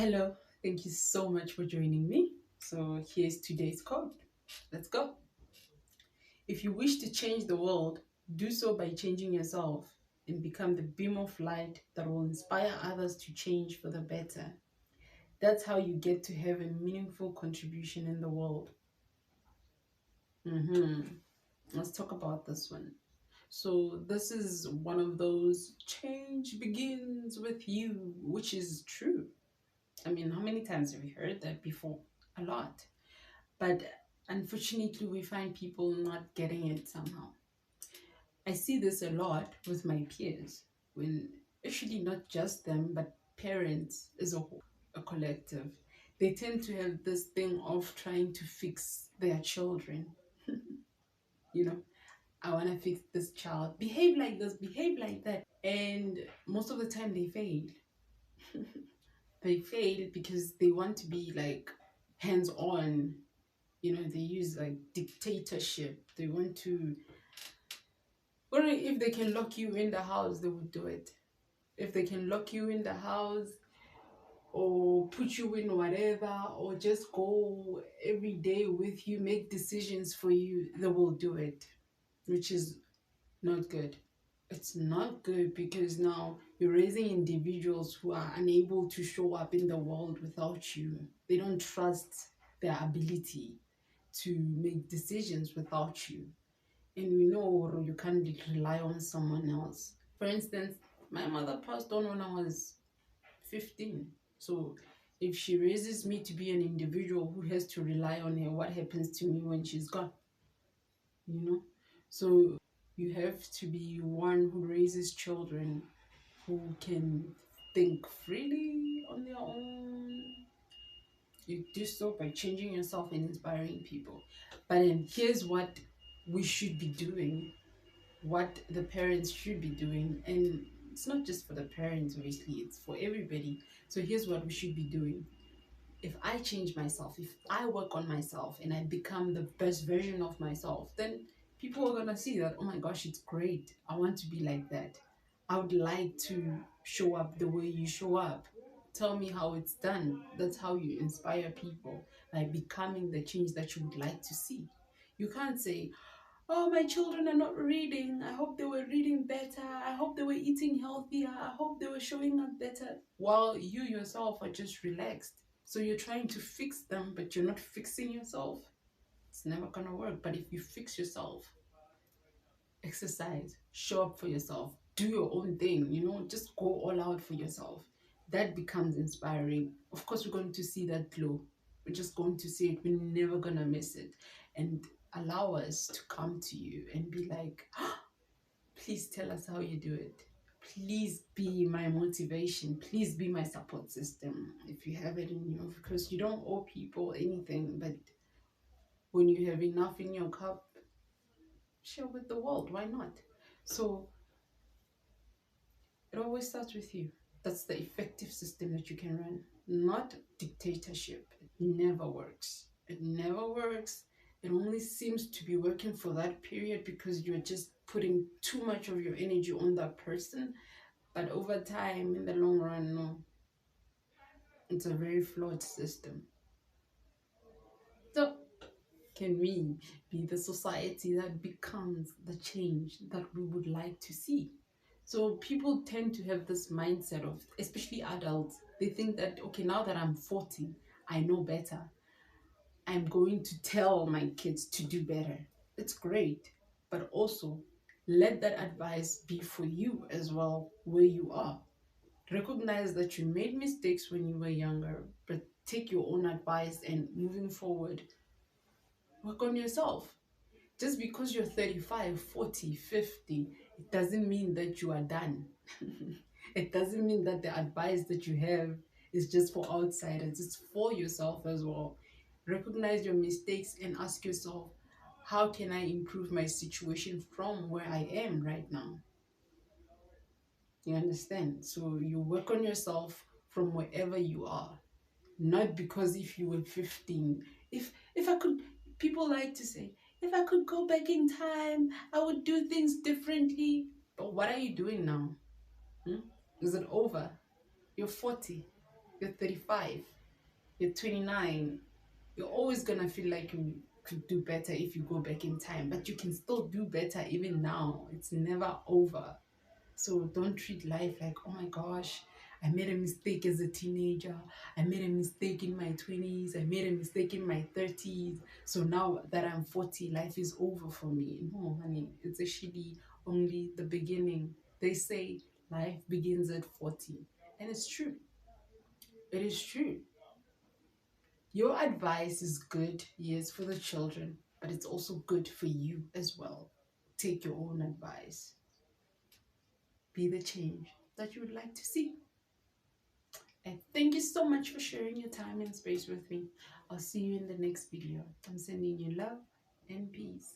Hello, thank you so much for joining me. So, here's today's code. Let's go. If you wish to change the world, do so by changing yourself and become the beam of light that will inspire others to change for the better. That's how you get to have a meaningful contribution in the world. hmm Let's talk about this one. So, this is one of those change begins with you, which is true. I mean, how many times have you heard that before? A lot. But unfortunately, we find people not getting it somehow. I see this a lot with my peers, when actually not just them, but parents as a whole, a collective. They tend to have this thing of trying to fix their children. you know, I want to fix this child, behave like this, behave like that. And most of the time, they fail. They fail because they want to be like hands on. They use like dictatorship. They want to, or if they can lock you in the house, they would do it. If they can lock you in the house or put you in whatever, or just go every day with you, make decisions for you, they will do it, which is not good. It's not good because now you're raising individuals who are unable to show up in the world without you. They don't trust their ability to make decisions without you. And we know you can't rely on someone else. For instance, my mother passed on when I was 15. So if she raises me to be an individual who has to rely on her, what happens to me when she's gone? You know? So you have to be one who raises children who can think freely on their own. You do so by changing yourself and inspiring people. But then here's what we should be doing, what the parents should be doing. And it's not just for the parents, obviously, it's for everybody. So here's what we should be doing. If I change myself, if I work on myself and I become the best version of myself, then people are going to see that, oh my gosh, it's great. I want to be like that. I would like to show up the way you show up. Tell me how it's done. That's how you inspire people, by becoming the change that you would like to see. You can't say, oh, my children are not reading. I hope they were reading better. I hope they were eating healthier. I hope they were showing up better. While you yourself are just relaxed. So you're trying to fix them, but you're not fixing yourself. It's never gonna work. But if you fix yourself, exercise, show up for yourself, do your own thing, just go all out for yourself. That becomes inspiring. Of course, we're going to see that glow. We're just going to see it. We're never gonna miss it. And allow us to come to you and be like, please tell us how you do it. Please be my motivation. Please be my support system if you have it in you. Because you don't owe people anything, but when you have enough in your cup, share with the world. Why not? So it always starts with you. That's the effective system that you can run, not dictatorship. It never works. It never works. It only seems to be working for that period because you're just putting too much of your energy on that person. But over time, in the long run, no. It's a very flawed system. So, can we be the society that becomes the change that we would like to see? So people tend to have this mindset of, especially adults, they think that, okay, now that I'm 40, I know better. I'm going to tell my kids to do better. It's great, but also let that advice be for you as well, where you are. Recognize that you made mistakes when you were younger, but take your own advice and moving forward, work on yourself. Just because you're 35, 40, 50, it doesn't mean that you are done. It doesn't mean that the advice that you have is just for outsiders, it's for yourself as well. Recognize your mistakes and ask yourself, how can I improve my situation from where I am right now? You understand? So you work on yourself from wherever you are. Not because if you were 15, if I could, people like to say, if I could go back in time, I would do things differently. But what are you doing now? Is it over? You're 40. you're 35, you're 29. You're always gonna feel like you could do better if you go back in time, but you can still do better even now. It's never over. So don't treat life like, oh my gosh, I made a mistake as a teenager. I made a mistake in my 20s. I made a mistake in my 30s. So now that I'm 40, life is over for me. No, honey, it's actually only the beginning. They say life begins at 40. And it's true. It is true. Your advice is good, yes, for the children, but it's also good for you as well. Take your own advice. Be the change that you would like to see. And thank you so much for sharing your time and space with me. I'll see you in the next video. I'm sending you love and peace.